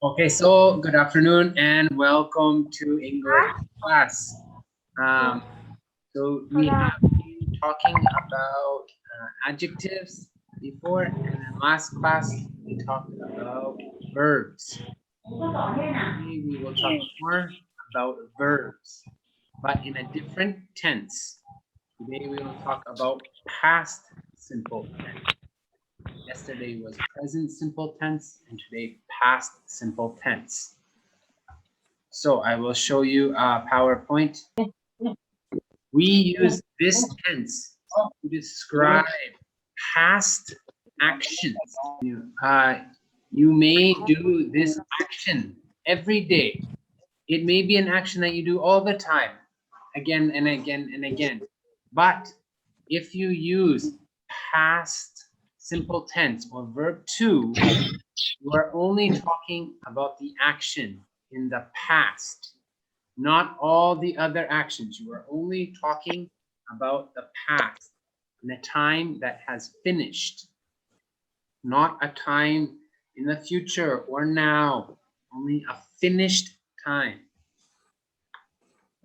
Okay, so good afternoon and welcome to English class. Um, so we have been talking about adjectives before, and in last class we talked about verbs. Today we will talk more about verbs, but in a different tense. Today we will talk about past simple tense. Yesterday was present simple tense, and today past simple tense. So I will show you a PowerPoint. We use this tense to describe past actions. You may do this action every day. It may be an action that you do all the time, again and again and again. But if you use past simple tense or verb to, you are only talking about the action in the past, not all the other actions. You are only talking about the past and a time that has finished, not a time in the future or now, only a finished time.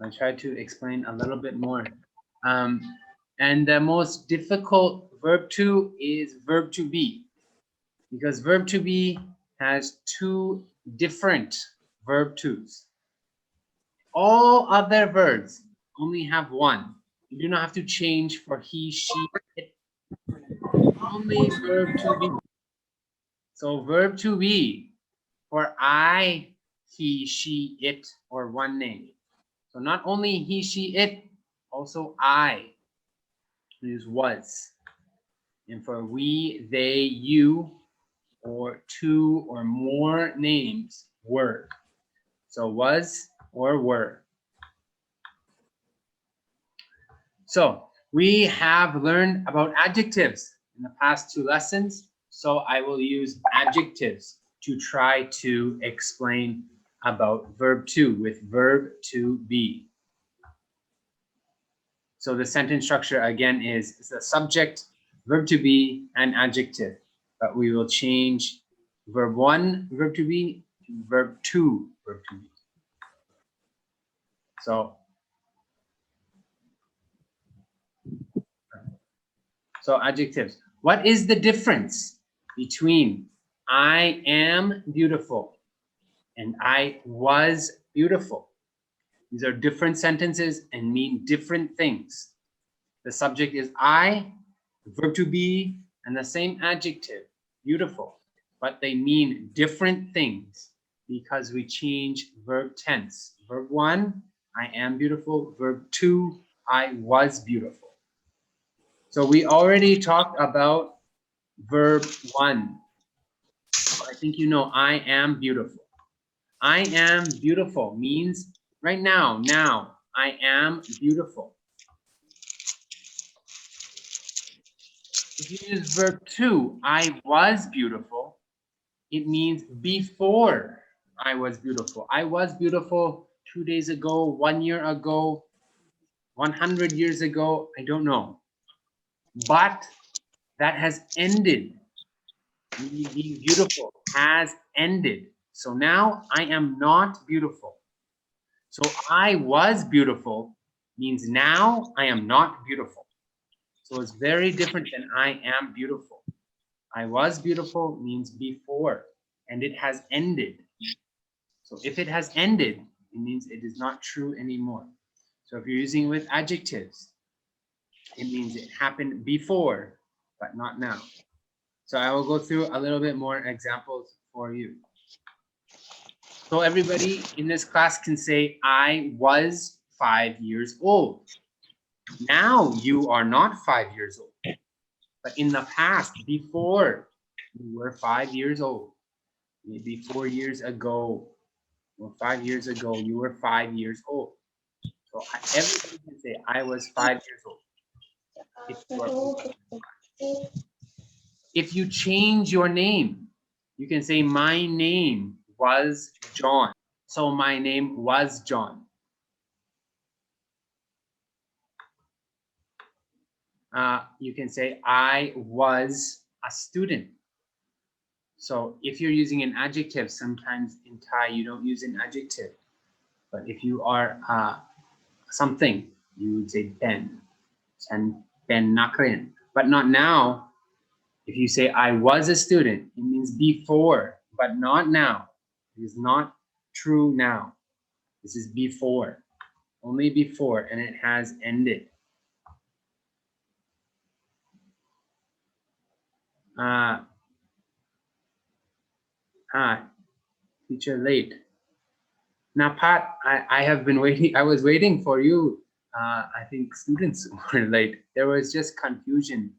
I'll try to explain a little bit more. And the most difficult verb to is verb to be, because verb to be has two different verb tos. All other verbs only have one. You do not have to change for he, she, it. Only verb to be. So verb to be for I, he, she, it, or one name. So not only he, she, it, also I use was. And for we, they, you, or two or more names, were. So was or were. So we have learned about adjectives in the past two lessons. So I will use adjectives to try to explain about verb to with verb to be. So the sentence structure again is the subject, verb to be, and adjective. But we will change verb one, verb to be, to verb two, verb to be. So adjectives. What is the difference between I am beautiful and I was beautiful? These are different sentences and mean different things. The subject is I, the verb to be, and the same adjective, beautiful, but they mean different things because we change verb tense. Verb one, I am beautiful. Verb two, I was beautiful. So we already talked about verb one. I think you know I am beautiful. I am beautiful means right now, I am beautiful. If you use verb two, I was beautiful, it means before I was beautiful. I was beautiful 2 days ago, 1 year ago, 100 years ago, I don't know. But that has ended. Being beautiful has ended. So now I am not beautiful. So I was beautiful means now I am not beautiful. So it's very different than I am beautiful. I was beautiful means before, and it has ended. So if it has ended, it means it is not true anymore. So if you're using it with adjectives, it means it happened before, but not now. So I will go through a little bit more examples for you. So everybody in this class can say, I was 5 years old. Now you are not 5 years old. But in the past, before you were 5 years old, maybe 4 years ago, or 5 years ago, you were 5 years old. So everybody can say, I was 5 years old. If you change your name, you can say, my name was John. So my name was John. You can say, I was a student. So if you're using an adjective, sometimes in Thai you don't use an adjective. But if you are something, you would say ben, and ben nakrin. But not now. If you say I was a student, it means before, but not now. It is not true now. This is before, only before, and it has ended. Teacher late. Now, Pat, I have been waiting. I was waiting for you. I think students were late. There was just confusion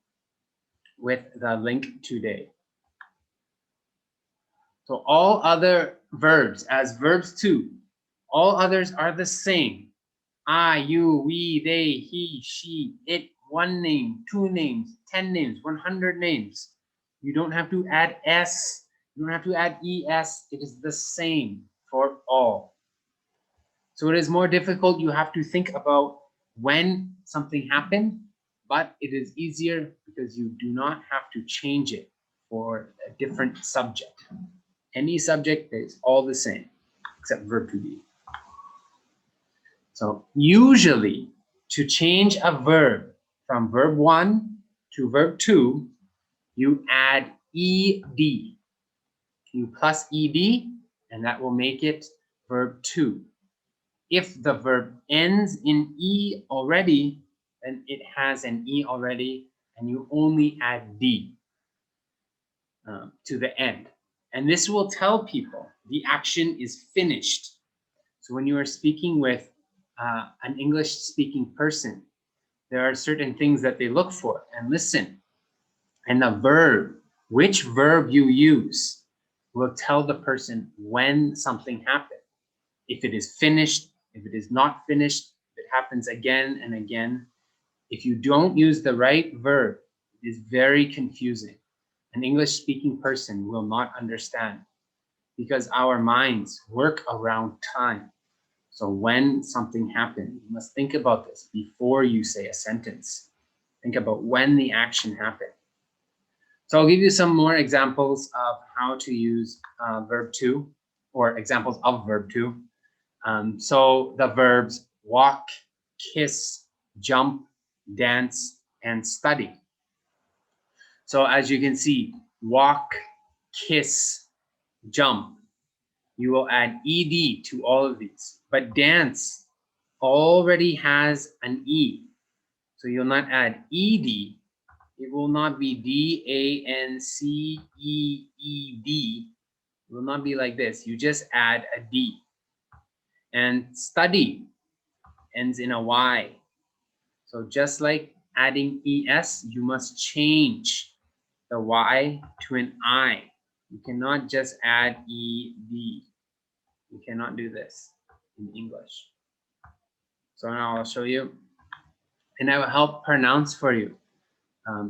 with the link today. So all other verbs as verbs too, all others are the same. I, you, we, they, he, she, it, one name, two names, 10 names, 100 names. You don't have to add S, you don't have to add ES. It is the same for all. So it is more difficult. You have to think about when something happened, but it is easier because you do not have to change it for a different subject. Any subject is all the same, except verb to be. So usually, to change a verb from verb 1 to verb 2, you add ed. You plus ed, and that will make it verb 2. If the verb ends in e already, then it has an e already, and you only add d to the end. And this will tell people the action is finished. So when you are speaking with an English-speaking person, there are certain things that they look for and listen. And the verb, which verb you use, will tell the person when something happened. If it is finished, if it is not finished, if it happens again and again. If you don't use the right verb, it is very confusing. An English-speaking person will not understand because our minds work around time. So when something happened, you must think about this before you say a sentence. Think about when the action happened. So I'll give you some more examples of how to use verb to, or examples of verb to. So the verbs walk, kiss, jump, dance, and study. So as you can see, walk, kiss, jump. You will add ed to all of these. But dance already has an e. So you'll not add ed. It will not be danced. It will not be like this. You just add a d. And study ends in a y. So just like adding es, you must change the y to an I. You cannot just add ed. You cannot do this in English. So now I'll show you, and I will help pronounce for you.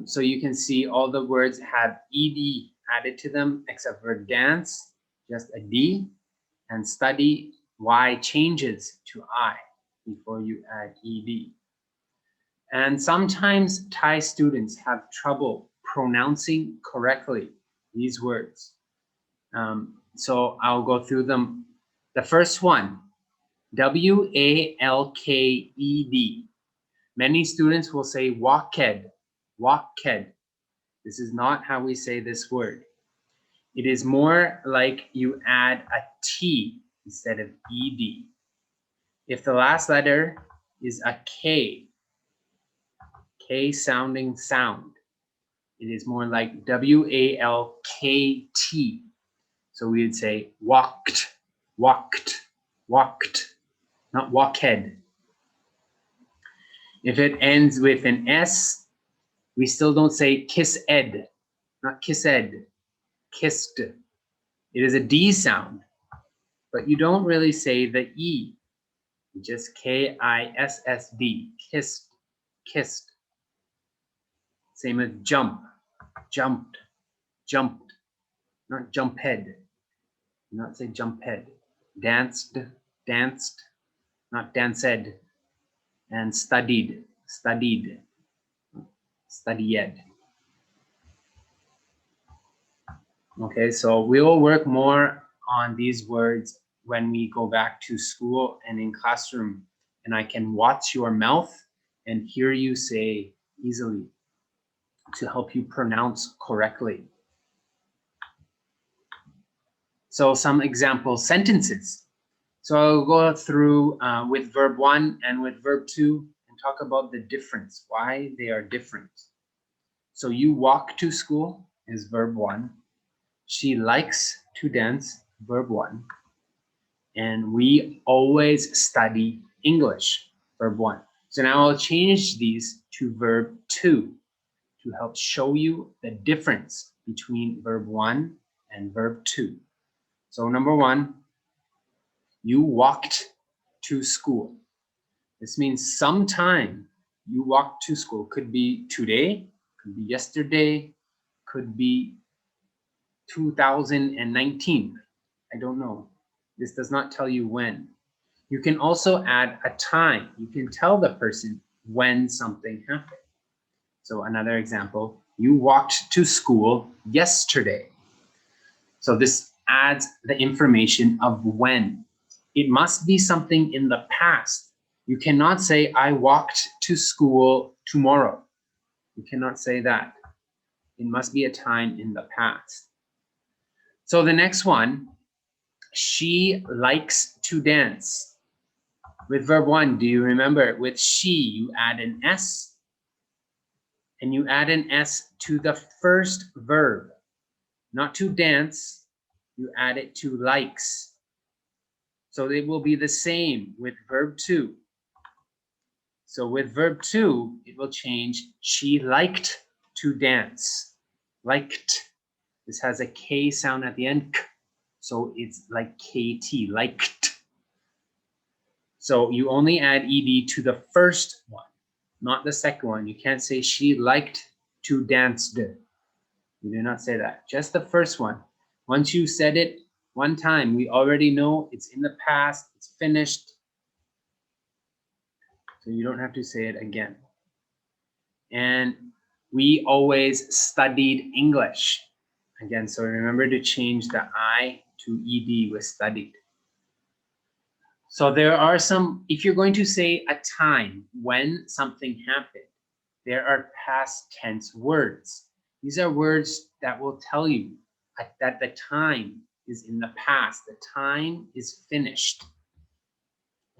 So you can see all the words have ed added to them, except for dance, just a d, and study, y changes to I before you add ed. And sometimes Thai students have trouble pronouncing correctly these words. So I'll go through them. The first one, walked. Many students will say walked, walked. This is not how we say this word. It is more like you add a T instead of ed. If the last letter is a K sounding sound, it is more like walkt. So we would say walked, walked, walked, not walked. If it ends with an S, we still don't say kissed, not kissed, kissed. It is a D sound, but you don't really say the E. Just KISSD, kissed, kissed. Same as jump, jumped, jumped, not jump head. Not say jump head. Danced, danced, not danced. And studied, studied, studied. Okay, so we will work more on these words when we go back to school and in classroom, and I can watch your mouth and hear you say easily to help you pronounce correctly. So some example sentences. So I'll go through with verb 1 and with verb 2 and talk about the difference, why they are different. So you walk to school is verb 1. She likes to dance, verb 1. And we always study English, verb 1. So now I'll change these to verb 2 to help show you the difference between verb 1 and verb 2. So number 1, you walked to school. This means sometime you walked to school. Could be today, could be yesterday, could be 2019. I don't know. This does not tell you when. You can also add a time. You can tell the person when something happened. So another example, you walked to school yesterday. So this adds the information of when. It must be something in the past. You cannot say, I walked to school tomorrow. You cannot say that. It must be a time in the past. So the next one, she likes to dance. With verb 1, do you remember? With she, you add an S, and you add an S to the first verb. Not to dance, you add it to likes. So it will be the same with verb 2. So with verb 2, it will change. She liked to dance. Liked. This has a K sound at the end. So it's like KT, liked. So you only add ed to the first one, not the second one. You can't say she liked to dance. You do not say that. Just the first one. Once you said it one time, we already know it's in the past, it's finished. So you don't have to say it again. And we always studied English. Again, so remember to change the I to ed with studied. So there are some, if you're going to say a time when something happened, there are past tense words. These are words that will tell you that the time is in the past. The time is finished.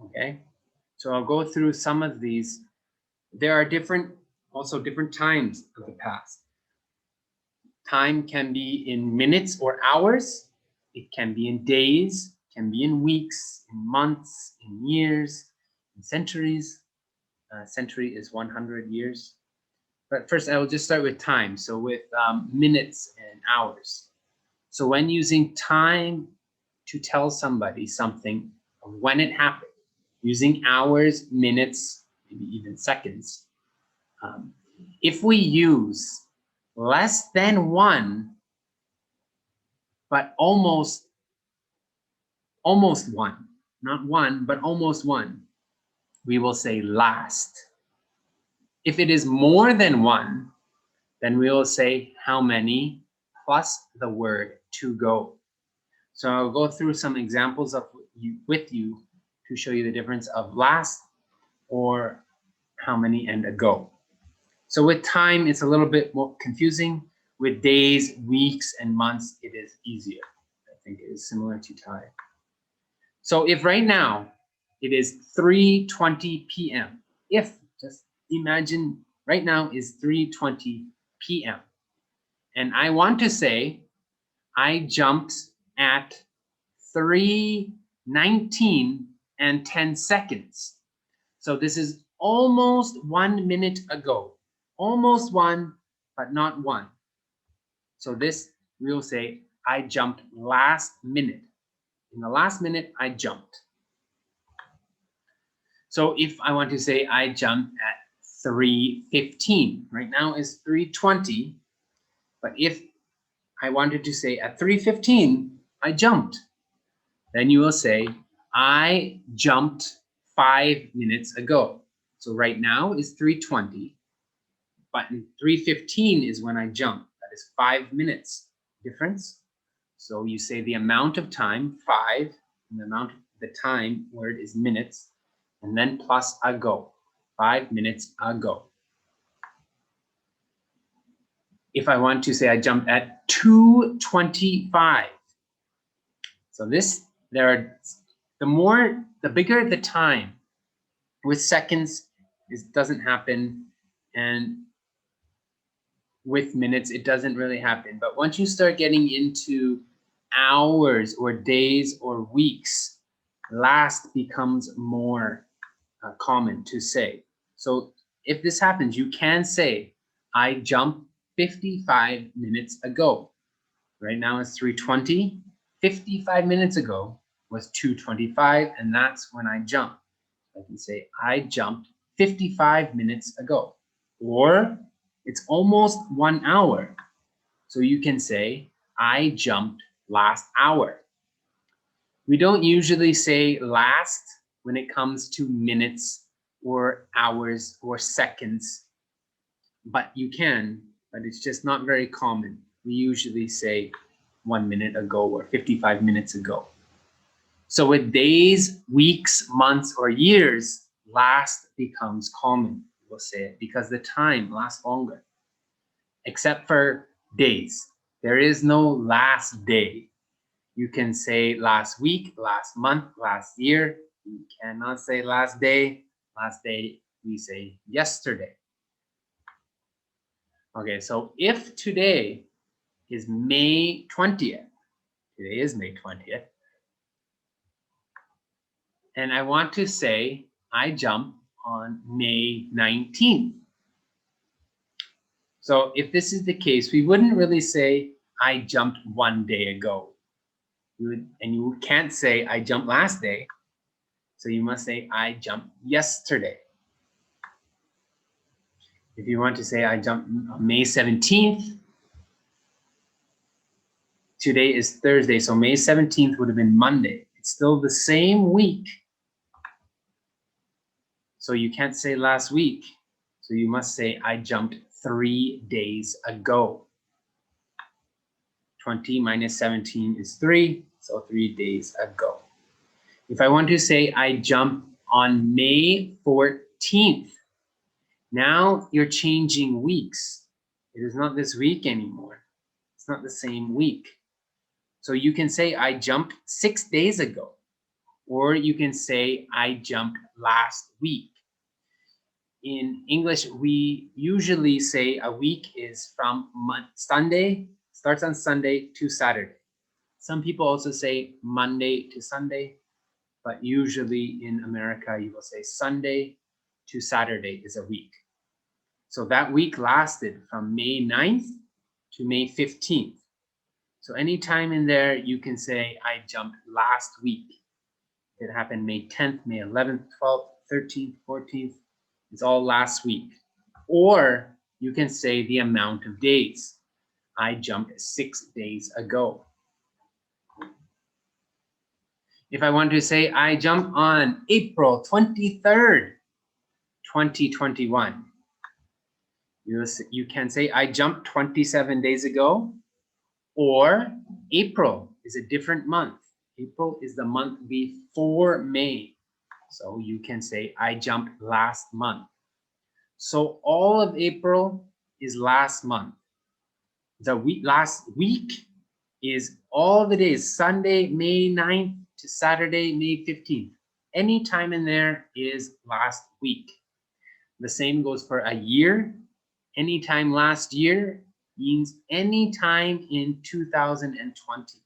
Okay, so I'll go through some of these. There are also different times of the past. Time can be in minutes or hours. It can be in days, can be in weeks, in months, in years, in centuries. Century is 100 years. But first, I will just start with time. So with minutes and hours. So when using time to tell somebody something of when it happened, using hours, minutes, maybe even seconds. If we use less than 1, but almost 1, not 1, but almost 1, we will say last. If it is more than 1, then we will say how many plus the word to go. So I'll go through some examples with you to show you the difference of last or how many and ago. So with time, it's a little bit more confusing. With days, weeks, and months, it is easier. I think it is similar to time. So if right now it is 3:20 p.m., if just imagine right now is 3:20 p.m. and I want to say I jumped at 3:19 and 10 seconds. So this is almost 1 minute ago. Almost 1, but not 1. So this we will say I jumped last minute. In the last minute, I jumped. So if I want to say I jumped at 3:15, right now is 3:20, but if I wanted to say at 3:15, I jumped, then you will say I jumped 5 minutes ago. So right now is 3:20, but 3:15 is when I jumped. That is 5 minutes difference. So you say the amount of time, 5, and the amount of the time word is minutes, and then plus ago, 5 minutes ago. If I want to say I jumped at 2:25, so this, the bigger the time. With seconds, this doesn't happen, and with minutes, it doesn't really happen. But once you start getting into hours or days or weeks, last becomes more common to say. So if this happens, you can say, I jumped 55 minutes ago. Right now it's 3:20. 55 minutes ago was 2:25, and that's when I jumped. I can say, I jumped 55 minutes ago. Or it's almost 1 hour. So you can say, I jumped last hour. We don't usually say last when it comes to minutes or hours or seconds, but you can, but it's just not very common. We usually say 1 minute ago or 55 minutes ago. So with days, weeks, months, or years, last becomes common, we'll say it, because the time lasts longer. Except for days. There is no last day. You can say last week, last month, last year. You cannot say last day. Last day, we say yesterday. Okay, so if today is May 20th, today is May 20th, and I want to say I jumped on May 19th. So if this is the case, we wouldn't really say I jumped 1 day ago. You can't say I jumped last day. So you must say I jumped yesterday. If you want to say I jumped May 17th, today is Thursday, so May 17th would have been Monday. It's still the same week. So you can't say last week. So you must say I jumped 3 days ago. 20 minus 17 is 3, so 3 days ago. If I want to say I jumped on May 14th, now you're changing weeks. It is not this week anymore. It's not the same week. So you can say I jumped 6 days ago, or you can say I jumped last week. In English, we usually say a week is from Sunday, starts on Sunday to Saturday. Some people also say Monday to Sunday, but usually in America, you will say Sunday to Saturday is a week. So that week lasted from May 9th to May 15th. So anytime in there, you can say, I jumped last week. It happened May 10th, May 11th, 12th, 13th, 14th. It's all last week. Or you can say the amount of days. I jumped 6 days ago. If I want to say I jumped on April 23rd, 2021, you can say I jumped 27 days ago, or April is a different month. April is the month before May. So you can say I jumped last month. So all of April is last month. The last week is all the days, Sunday, May 9th to Saturday, May 15th. Any time in there is last week. The same goes for a year. Anytime last year means anytime in 2020.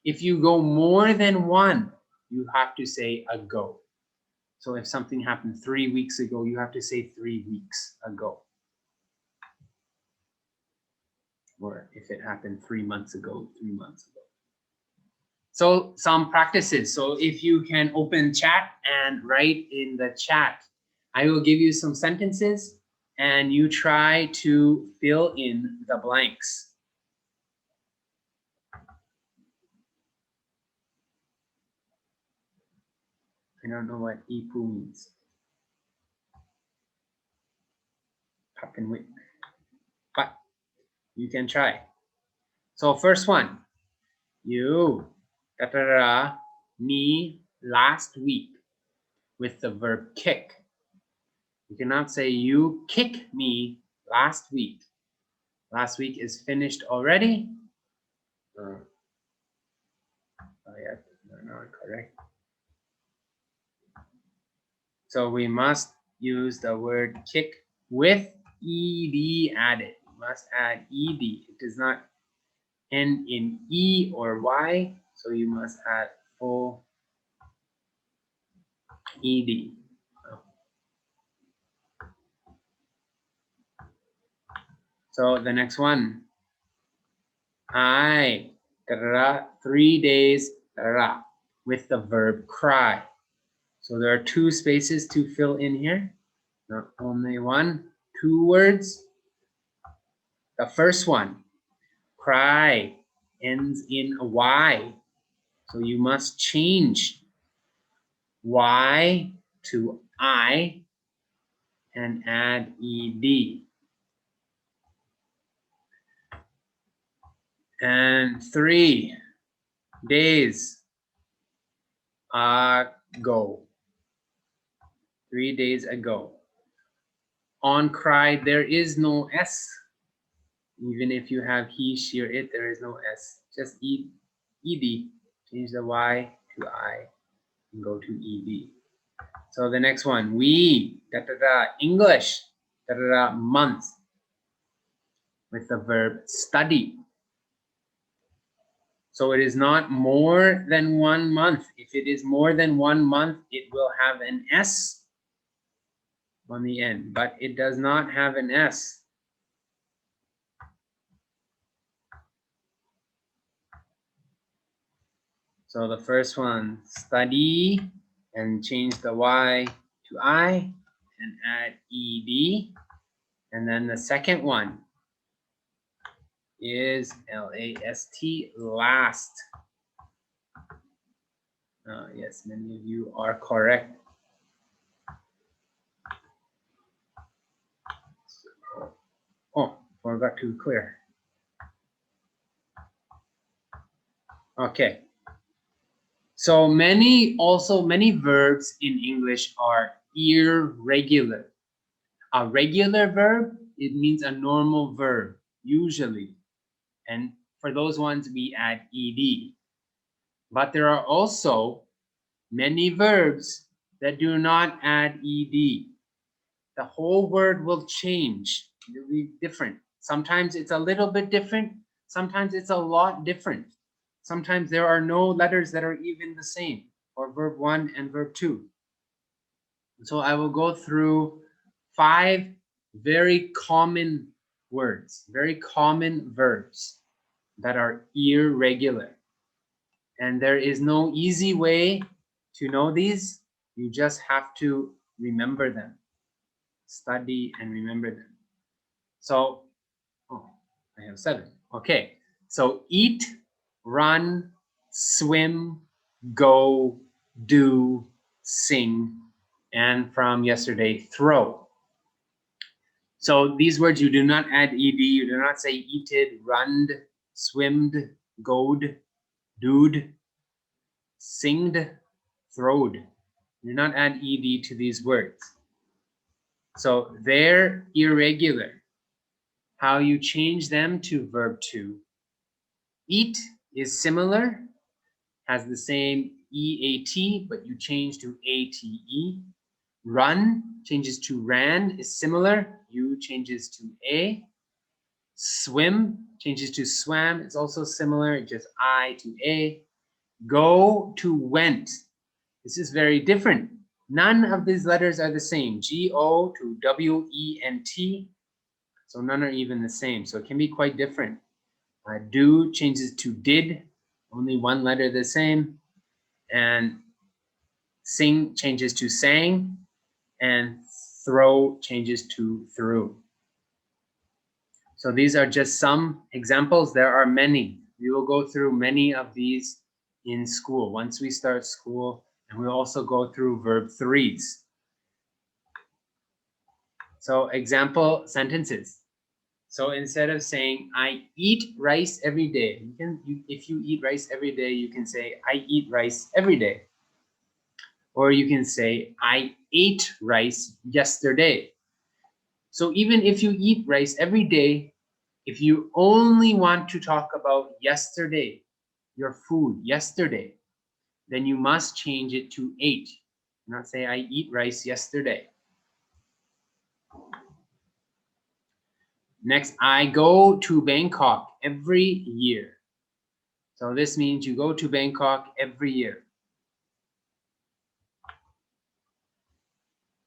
If you go more than one, you have to say ago. So if something happened 3 weeks ago, you have to say 3 weeks ago. Or if it happened 3 months ago, 3 months ago. So some practices. So if you can open chat and write in the chat, I will give you some sentences and you try to fill in the blanks. I don't know what ipu means. But you can try. So first one, You tatara me last week with the verb kick. You cannot say you kick me last week. Last week is finished already. Oh yeah, not correct. So we must use the word kick with ed added. You must add ed. It does not end in e or y, so you must add full ed. So the next one, I 3 days with the verb cry. So there are 2 spaces to fill in here, not only one, 2 words. The first one, cry, ends in a y, so you must change y to I and add ed. And 3 days ago. 3 days ago. On cry, there is no S. Even if you have he, she, or it, there is no S. Just ed. Change the Y to I and go to ed. So the next one, we, English, month, with the verb study. So it is not more than 1 month. If it is more than 1 month, it will have an S on the end, but it does not have an S. So the first one, study, and change the Y to I and add ed. And then the second one is last, last. Yes, many of you are correct. Oh, forgot to clear. Okay. So many verbs in English are irregular. A regular verb, it means a normal verb, usually. And for those ones, we add ed. But there are also many verbs that do not add ed. The whole word will change. It will be different. Sometimes it's a little bit different. Sometimes it's a lot different. Sometimes there are no letters that are even the same for verb 1 and verb 2. So I will go through 5 very common words, very common verbs that are irregular. And there is no easy way to know these. You just have to remember them, study and remember them. So, I have 7. Okay, so eat, run, swim, go, do, sing, and from yesterday, throw. So these words, you do not add ed. You do not say eated, runned, swimmed, goed, doed, singed, throwed. You do not add ed to these words. So they're irregular. How you change them to verb 2. Eat is similar, has the same EAT, but you change to ATE. Run changes to ran, is similar, U changes to A. Swim changes to swam, it's also similar, just I to A. Go to went. This is very different. None of these letters are the same. G-O to W-E-N-T. So none are even the same. So it can be quite different. Do changes to did, only 1 letter the same. And sing changes to sang. And throw changes to threw. So these are just some examples. There are many. We will go through many of these in school once we start school, and we'll also go through verb 3s. So example sentences. So instead of saying I eat rice every day, if you eat rice every day, you can say I eat rice every day. Or you can say I ate rice yesterday. So even if you eat rice every day, if you only want to talk about yesterday, your food yesterday, then you must change it to ate. Not say I eat rice yesterday. Next, I go to Bangkok every year. So this means you go to Bangkok every year.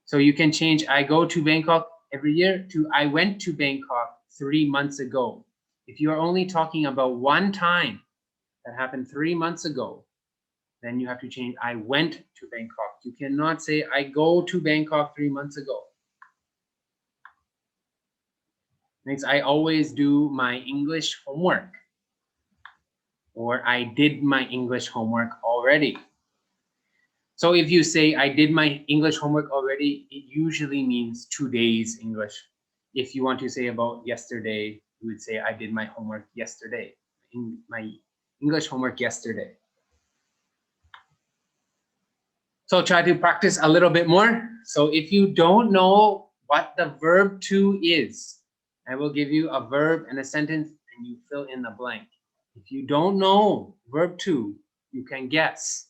So you can change I go to Bangkok every year to I went to Bangkok 3 months ago. If you are only talking about one time that happened 3 months ago, then you have to change I went to Bangkok. You cannot say I go to Bangkok 3 months ago. Next, I always do my English homework. Or I did my English homework already. So if you say I did my English homework already, it usually means today's English. If you want to say about yesterday, you would say I did my homework yesterday. My English homework yesterday. So try to practice a little bit more. So if you don't know what the verb to is, I will give you a verb and a sentence and you fill in the blank. If you don't know verb to, you can guess.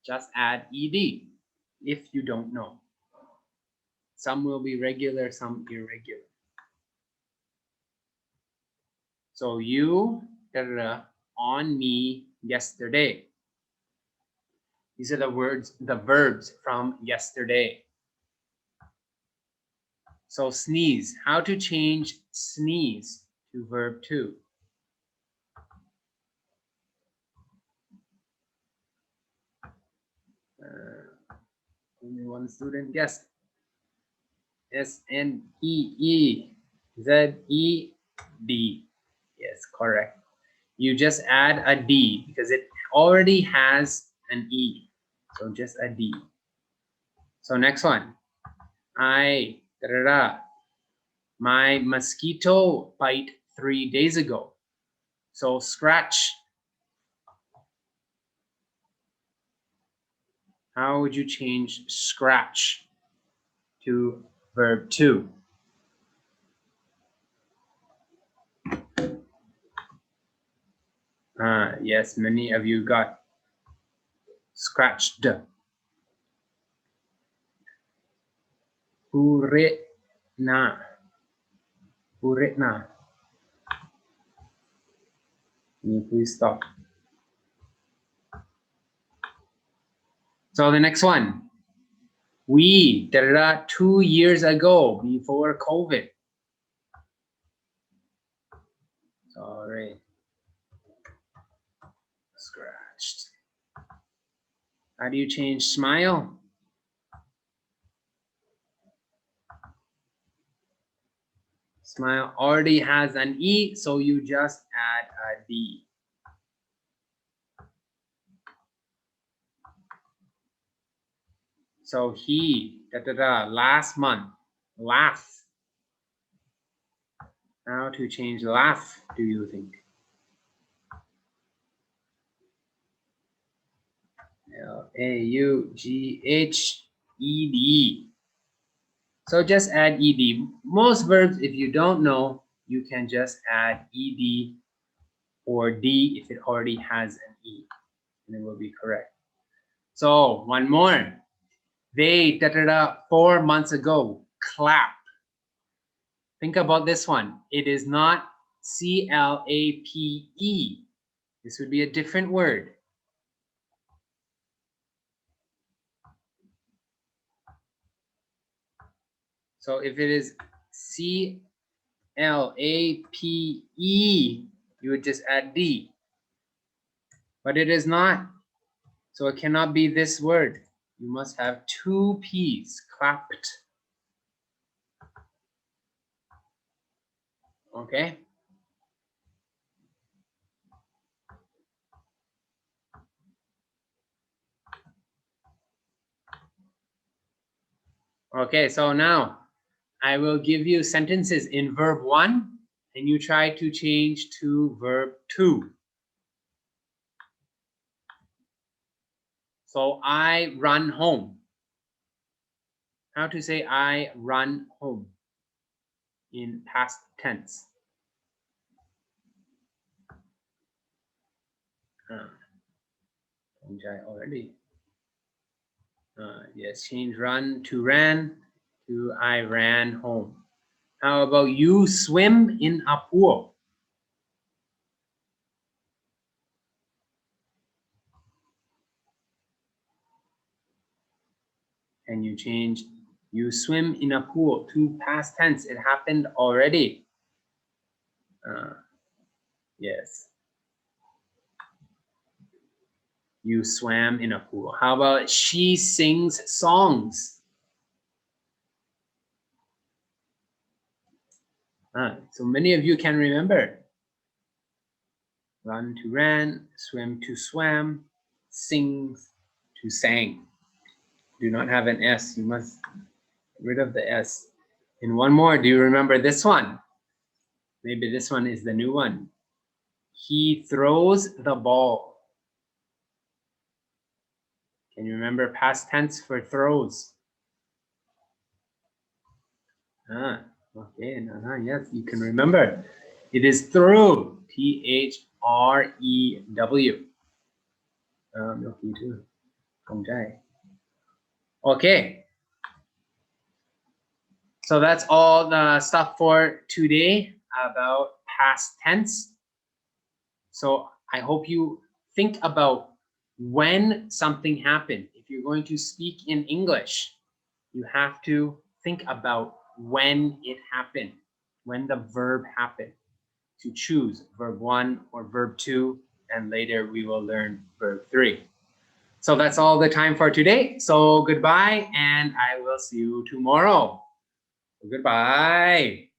Just add ed if you don't know. Some will be regular, some irregular. So you on me yesterday. These are the verbs from yesterday. So sneeze. How to change sneeze to verb to? Only one student guessed. S-N-E-E-Z-E-D. Yes, correct. You just add a D because it already has an E. So just a D. So next one. My mosquito bite 3 days ago. So scratch. How would you change scratch to verb to? Yes, many of you got scratched. Uretna. Uretna. Can you please stop? So the next one. We, 2 years ago, before COVID. Sorry. Scratched. How do you change smile? Smile already has an E, so you just add a D. So he, last month, laugh. How to change laugh, do you think? L-A-U-G-H-E-D. So just add ed. Most verbs, if you don't know, you can just add ed or d if it already has an e, and it will be correct. So one more. They 4 months ago clap. Think about this one. It is not C-L-A-P-E. This would be a different word. So if it is C-L-A-P-E, you would just add D. But it is not. So it cannot be this word. You must have 2 P's, clapped. Okay? Okay, so now I will give you sentences in verb 1 and you try to change to verb to. So I run home. How to say I run home in past tense? Already. Yes, change run to ran to I ran home. How about you swim in a pool? And you change you swim in a pool to past tense. It happened already. Yes. You swam in a pool. How about she sings songs? So many of you can remember. Run to ran, swim to swam, sing to sang. Do not have an S. You must get rid of the S. And one more. Do you remember this one? Maybe this one is the new one. He throws the ball. Can you remember past tense for throws? Okay. Yes, you can remember. It is throw. T-H-R-E-W. Milky too. Okay. So that's all the stuff for today about past tense. So I hope you think about when something happened. If you're going to speak in English, you have to think about when it happened, when the verb happened, to choose verb 1 or verb 2, and later we will learn verb 3. So that's all the time for today. So goodbye, and I will see you tomorrow. Goodbye.